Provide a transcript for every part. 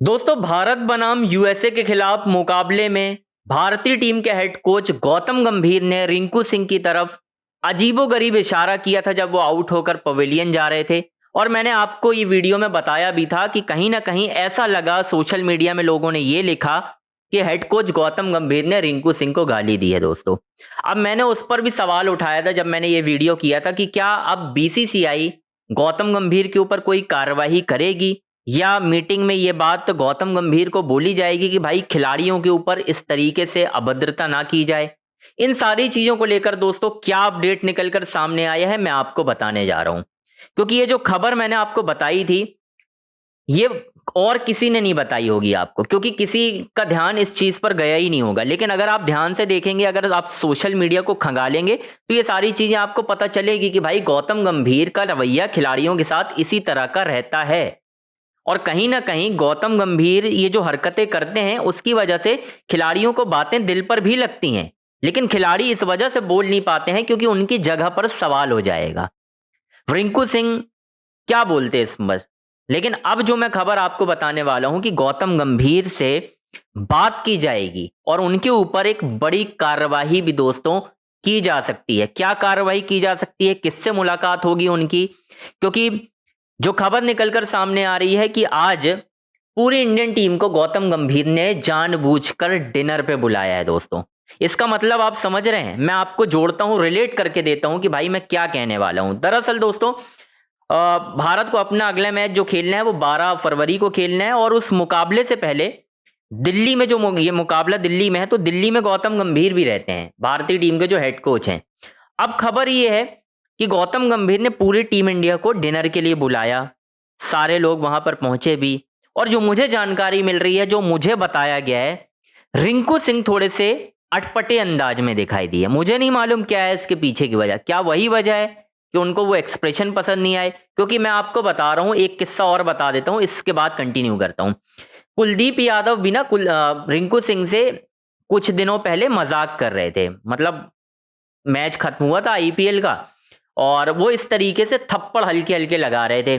दोस्तों, भारत बनाम यूएसए के खिलाफ मुकाबले में भारतीय टीम के हेड कोच गौतम गंभीर ने रिंकू सिंह की तरफ अजीबोगरीब इशारा किया था जब वो आउट होकर पवेलियन जा रहे थे। और मैंने आपको ये वीडियो में बताया भी था कि कहीं ना कहीं ऐसा लगा, सोशल मीडिया में लोगों ने ये लिखा कि हेड कोच गौतम गंभीर ने रिंकू सिंह को गाली दी है। दोस्तों, अब मैंने उस पर भी सवाल उठाया था जब मैंने ये वीडियो किया था कि क्या अब बीसीसीआई गौतम गंभीर के ऊपर कोई कार्रवाई करेगी या मीटिंग में ये बात गौतम गंभीर को बोली जाएगी कि भाई खिलाड़ियों के ऊपर इस तरीके से अभद्रता ना की जाए। इन सारी चीजों को लेकर दोस्तों क्या अपडेट निकलकर सामने आया है मैं आपको बताने जा रहा हूं, क्योंकि ये जो खबर मैंने आपको बताई थी ये और किसी ने नहीं बताई होगी आपको, क्योंकि किसी का ध्यान इस चीज पर गया ही नहीं होगा। लेकिन अगर आप ध्यान से देखेंगे, अगर आप सोशल मीडिया को खंगालेंगे तो ये सारी चीजें आपको पता चलेगी कि भाई गौतम गंभीर का रवैया खिलाड़ियों के साथ इसी तरह का रहता है। और कहीं ना कहीं गौतम गंभीर ये जो हरकतें करते हैं उसकी वजह से खिलाड़ियों को बातें दिल पर भी लगती हैं, लेकिन खिलाड़ी इस वजह से बोल नहीं पाते हैं क्योंकि उनकी जगह पर सवाल हो जाएगा। रिंकू सिंह क्या बोलते इस बस। लेकिन अब जो मैं खबर आपको बताने वाला हूं कि गौतम गंभीर से बात की जाएगी और उनके ऊपर एक बड़ी कार्रवाई भी दोस्तों की जा सकती है। क्या कार्रवाई की जा सकती है, किससे मुलाकात होगी उनकी, क्योंकि जो खबर निकलकर सामने आ रही है कि आज पूरी इंडियन टीम को गौतम गंभीर ने जानबूझकर डिनर पे बुलाया है। दोस्तों, इसका मतलब आप समझ रहे हैं, मैं आपको जोड़ता हूं, रिलेट करके देता हूं कि भाई मैं क्या कहने वाला हूं। दरअसल दोस्तों, भारत को अपना अगला मैच जो खेलना है वो 12 फरवरी को खेलना है और उस मुकाबले से पहले दिल्ली में जो ये मुकाबला दिल्ली में है, तो दिल्ली में गौतम गंभीर भी रहते हैं, भारतीय टीम के जो हेड कोच हैं। अब खबर ये है कि गौतम गंभीर ने पूरी टीम इंडिया को डिनर के लिए बुलाया, सारे लोग वहां पर पहुंचे भी। और जो मुझे जानकारी मिल रही है, जो मुझे बताया गया है, रिंकू सिंह थोड़े से अटपटे अंदाज में दिखाई दिए। मुझे नहीं मालूम क्या है इसके पीछे की वजह, क्या वही वजह है कि उनको वो एक्सप्रेशन पसंद नहीं आए। क्योंकि मैं आपको बता रहा हूं, एक किस्सा और बता देता हूं, इसके बाद कंटिन्यू करता हूं। कुलदीप यादव भी ना रिंकू सिंह से कुछ दिनों पहले मजाक कर रहे थे, मतलब मैच खत्म हुआ था आईपीएल का और वो इस तरीके से थप्पड़ हल्के हल्के लगा रहे थे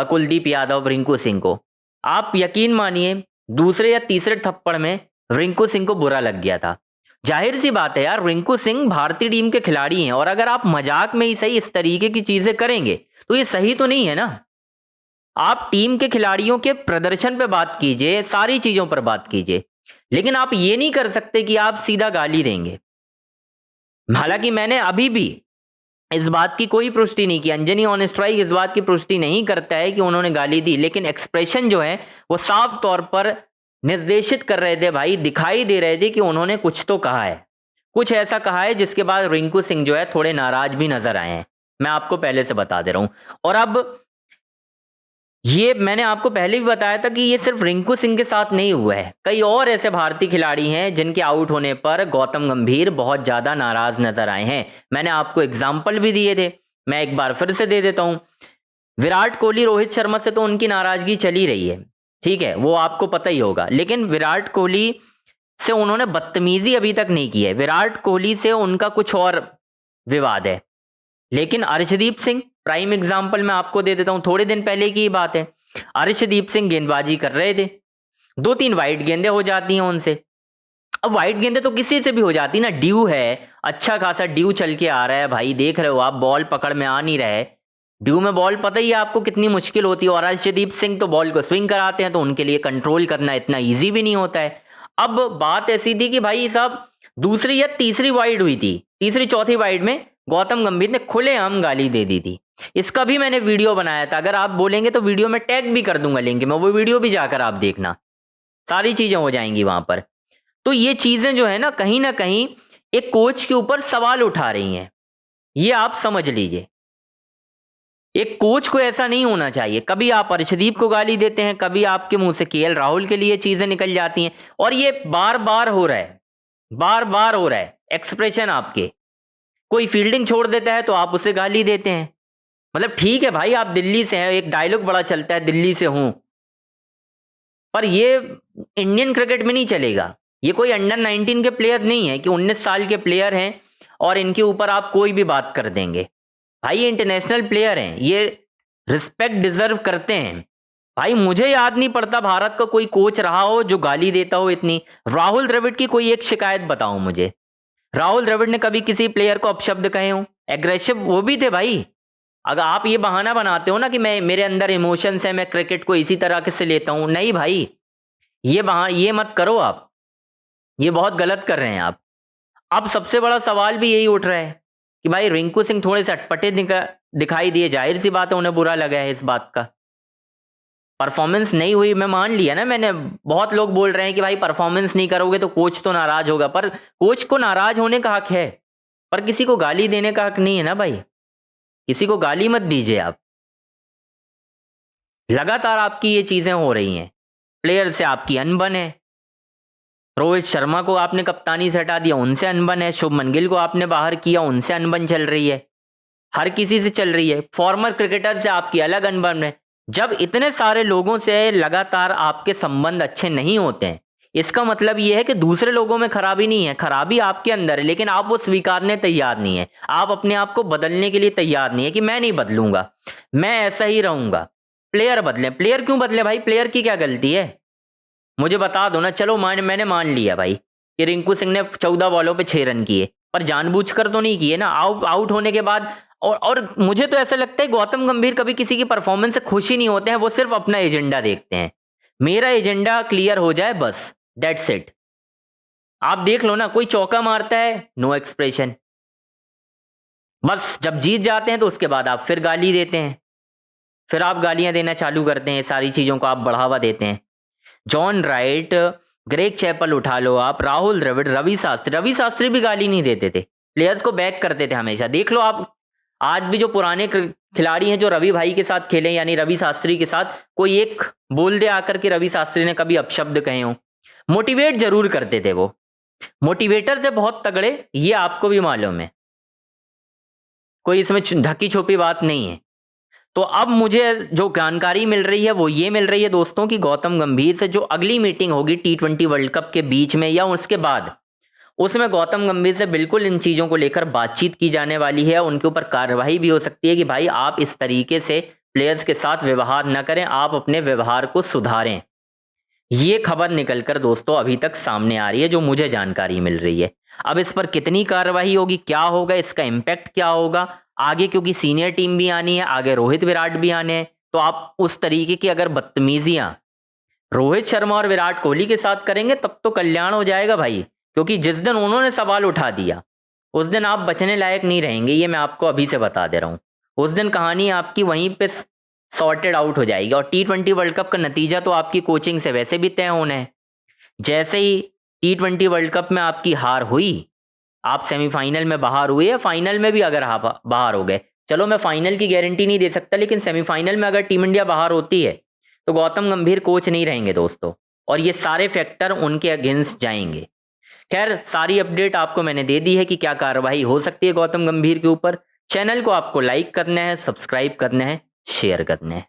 कुलदीप यादव रिंकू सिंह को। आप यकीन मानिए, दूसरे या तीसरे थप्पड़ में रिंकू सिंह को बुरा लग गया था। जाहिर सी बात है यार, रिंकू सिंह भारतीय टीम के खिलाड़ी हैं और अगर आप मजाक में ही सही इस तरीके की चीजें करेंगे तो ये सही तो नहीं है ना। आप टीम के खिलाड़ियों के प्रदर्शन पे बात कीजिए, सारी चीजों पर बात कीजिए, लेकिन आप ये नहीं कर सकते कि आप सीधा गाली देंगे। हालांकि मैंने अभी भी इस बात की कोई पुष्टि नहीं की, अंजनी ऑन स्ट्राइक इस बात की पुष्टि नहीं करता है कि उन्होंने गाली दी, लेकिन एक्सप्रेशन जो है वो साफ तौर पर निर्देशित कर रहे थे भाई, दिखाई दे रहे थे कि उन्होंने कुछ तो कहा है, कुछ ऐसा कहा है जिसके बाद रिंकू सिंह जो है थोड़े नाराज भी नजर आए हैं। मैं आपको पहले से बता दे रहा हूं। और अब ये मैंने आपको पहले भी बताया था कि ये सिर्फ रिंकू सिंह के साथ नहीं हुआ है, कई और ऐसे भारतीय खिलाड़ी हैं जिनके आउट होने पर गौतम गंभीर बहुत ज्यादा नाराज नजर आए हैं। मैंने आपको एग्जाम्पल भी दिए थे, मैं एक बार फिर से दे देता हूं। विराट कोहली, रोहित शर्मा से तो उनकी नाराजगी चली रही है, ठीक है, वो आपको पता ही होगा, लेकिन विराट कोहली से उन्होंने बदतमीजी अभी तक नहीं की है। विराट कोहली से उनका कुछ और विवाद है। लेकिन अर्शदीप सिंह प्राइम एग्जाम्पल मैं आपको दे देता हूं, थोड़े दिन पहले की ही बात है। अर्शदीप सिंह गेंदबाजी कर रहे थे, 2-3 वाइड गेंदें हो जाती हैं उनसे। अब वाइड गेंदें तो किसी से भी हो जाती ना, ड्यू है, अच्छा खासा ड्यू चल के आ रहा है भाई, देख रहे हो आप, बॉल पकड़ में आ नहीं रहा है। ड्यू में बॉल पता ही है आपको कितनी मुश्किल होती है, और अर्शदीप सिंह तो बॉल को स्विंग कराते हैं तो उनके लिए कंट्रोल करना इतना ईजी भी नहीं होता है। अब बात ऐसी थी कि भाई साहब, दूसरी या तीसरी वाइड हुई थी, तीसरी चौथी वाइड में गौतम गंभीर ने खुलेआम गाली दे दी थी। इसका भी मैंने वीडियो बनाया था, अगर आप बोलेंगे तो वीडियो में टैग भी कर दूंगा लिंक में, वो वीडियो भी जाकर आप देखना, सारी चीजें हो जाएंगी वहां पर। तो ये चीजें जो है ना कहीं एक कोच के ऊपर सवाल उठा रही हैं, ये आप समझ लीजिए। एक कोच को ऐसा नहीं होना चाहिए। कभी आप अर्शदीप को गाली देते हैं, कभी आपके मुंह से केएल राहुल के लिए चीजें निकल जाती हैं, और ये बार बार हो रहा है, बार बार हो रहा है एक्सप्रेशन आपके। कोई फील्डिंग छोड़ देता है तो आप उसे गाली देते हैं। मतलब ठीक है भाई, आप दिल्ली से हैं, एक डायलॉग बड़ा चलता है दिल्ली से हूं, पर ये इंडियन क्रिकेट में नहीं चलेगा। ये कोई अंडर 19 के प्लेयर नहीं है कि 19 साल के प्लेयर हैं और इनके ऊपर आप कोई भी बात कर देंगे। भाई ये इंटरनेशनल प्लेयर हैं, ये रिस्पेक्ट डिजर्व करते हैं। भाई मुझे याद नहीं पड़ता भारत का कोई कोच रहा हो जो गाली देता हो इतनी। राहुल द्रविड़ की कोई एक शिकायत बताओ मुझे, राहुल द्रविड़ ने कभी किसी प्लेयर को अपशब्द कहे हो? एग्रेसिव वो भी थे भाई। अगर आप ये बहाना बनाते हो ना कि मैं मेरे अंदर इमोशंस है, मैं क्रिकेट को इसी तरह से लेता हूं, नहीं भाई, ये मत करो आप, ये बहुत गलत कर रहे हैं आप। अब सबसे बड़ा सवाल भी यही उठ रहा है कि भाई रिंकू सिंह थोड़े से अटपटे दिखाई दिए, जाहिर सी बात है उन्हें बुरा लगा है इस बात का। परफॉर्मेंस नहीं हुई, मैं मान लिया ना मैंने। बहुत लोग बोल रहे हैं कि भाई परफॉर्मेंस नहीं करोगे तो कोच तो नाराज होगा, पर कोच को नाराज होने का हक है, पर किसी को गाली देने का हक नहीं है ना भाई। किसी को गाली मत दीजिए आप। लगातार आपकी ये चीजें हो रही हैं, प्लेयर से आपकी अनबन है। रोहित शर्मा को आपने कप्तानी से हटा दिया, उनसे अनबन है। शुभमन गिल को आपने बाहर किया, उनसे अनबन चल रही है। हर किसी से चल रही है। फॉर्मर क्रिकेटर से आपकी अलग अनबन है। जब इतने सारे लोगों से लगातार आपके संबंध अच्छे नहीं होते हैं, इसका मतलब यह है कि दूसरे लोगों में खराबी नहीं है, खराबी आपके अंदर है, लेकिन आप वो स्वीकारने तैयार नहीं है। आप अपने आप को बदलने के लिए तैयार नहीं है कि मैं नहीं बदलूंगा, मैं ऐसा ही रहूंगा। प्लेयर बदले, प्लेयर क्यों बदले भाई? प्लेयर की क्या गलती है? मुझे बता दो ना। चलो मैंने मान लिया भाई कि रिंकू सिंह ने 14 बॉलों पे 6 रन किए, पर जानबूझकर तो नहीं किए ना। आउट होने के बाद। और मुझे तो ऐसा लगता है गौतम गंभीर कभी किसी की परफॉर्मेंस से खुश ही नहीं होते हैं, वो सिर्फ अपना एजेंडा देखते हैं। मेरा एजेंडा क्लियर हो जाए बस, दैट्स इट। आप देख लो ना, कोई चौका मारता है, नो एक्सप्रेशन। बस जब जीत जाते हैं तो उसके बाद आप फिर गाली देते हैं, फिर आप गालियां देना चालू करते हैं, सारी चीजों को आप बढ़ावा देते हैं। जॉन राइट, ग्रेग चैपल उठा लो आप, राहुल द्रविड़, रवि शास्त्री भी गाली नहीं देते थे, प्लेयर्स को बैक करते थे हमेशा। देख लो आप, आज भी जो पुराने खिलाड़ी हैं जो रवि भाई के साथ खेले, यानी रवि शास्त्री के साथ, कोई एक बोल दे आकर के रवि शास्त्री ने कभी अपशब्द कहे हो। मोटिवेट जरूर करते थे वो, मोटिवेटर थे बहुत तगड़े, ये आपको भी मालूम है, कोई इसमें ढकी छुपी बात नहीं है। तो अब मुझे जो जानकारी मिल रही है वो ये मिल रही है दोस्तों कि गौतम गंभीर से जो अगली मीटिंग होगी T20 वर्ल्ड कप के बीच में या उसके बाद, उसमें गौतम गंभीर से बिल्कुल इन चीज़ों को लेकर बातचीत की जाने वाली है। उनके ऊपर कार्रवाई भी हो सकती है कि भाई आप इस तरीके से प्लेयर्स के साथ व्यवहार न करें, आप अपने व्यवहार को सुधारें। ये खबर निकलकर दोस्तों अभी तक सामने आ रही है, जो मुझे जानकारी मिल रही है। अब इस पर कितनी कार्रवाई होगी, क्या होगा, इसका इम्पैक्ट क्या होगा आगे, क्योंकि सीनियर टीम भी आनी है, आगे रोहित विराट भी आने हैं। तो आप उस तरीके की अगर बदतमीजियां रोहित शर्मा और विराट कोहली के साथ करेंगे तब तो कल्याण हो जाएगा भाई, क्योंकि जिस दिन उन्होंने सवाल उठा दिया उस दिन आप बचने लायक नहीं रहेंगे, ये मैं आपको अभी से बता दे रहा हूं। उस दिन कहानी आपकी वहीं पे सॉर्टेड आउट हो जाएगी। और T20 वर्ल्ड कप का नतीजा तो आपकी कोचिंग से वैसे भी तय होना है। जैसे ही T20 वर्ल्ड कप में आपकी हार हुई, आप सेमीफाइनल में बाहर हुए, या फाइनल में भी अगर आप बाहर हो गए, चलो मैं फाइनल की गारंटी नहीं दे सकता, लेकिन सेमीफाइनल में अगर टीम इंडिया बाहर होती है तो गौतम गंभीर कोच नहीं रहेंगे दोस्तों, और ये सारे फैक्टर उनके अगेंस्ट जाएंगे। खैर, सारी अपडेट आपको मैंने दे दी है कि क्या कार्रवाई हो सकती है गौतम गंभीर के ऊपर। चैनल को आपको लाइक करना है, सब्सक्राइब करना है, शेयर करना है।